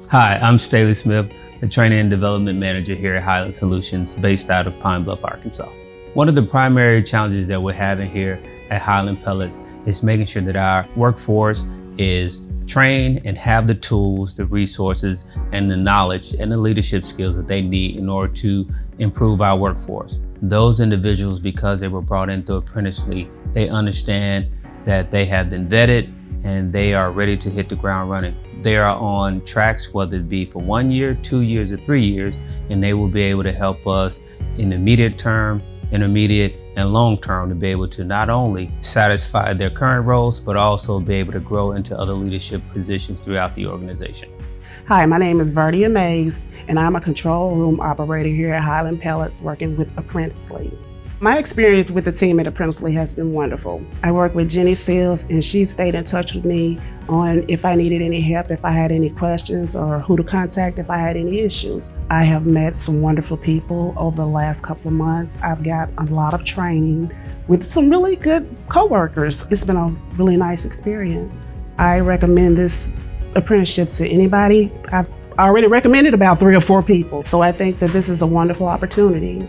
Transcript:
Hi, I'm Staley Smith, the Training and Development Manager here at Highland Solutions, based out of Pine Bluff, Arkansas. One of the primary challenges that we're having here at Highland Pellets is making sure that our workforce is trained and have the tools, the resources, and the knowledge and the leadership skills that they need in order to improve our workforce. Those individuals, because they were brought into apprenticeship, they understand that they have been vetted and they are ready to hit the ground running. They are on tracks, whether it be for 1 year, 2 years, or 3 years, and they will be able to help us in the immediate term, intermediate, and long term to be able to not only satisfy their current roles, but also be able to grow into other leadership positions throughout the organization. Hi, my name is Verdia Mays, and I'm a control room operator here at Highland Pellets working with Apprenticeship. My experience with the team at Apprenticeship has been wonderful. I worked with Jenny Seals, and she stayed in touch with me on if I needed any help, if I had any questions, or who to contact if I had any issues. I have met some wonderful people over the last couple of months. I've got a lot of training with some really good coworkers. It's been a really nice experience. I recommend this apprenticeship to anybody. I've already recommended about 3 or 4 people, so I think that this is a wonderful opportunity.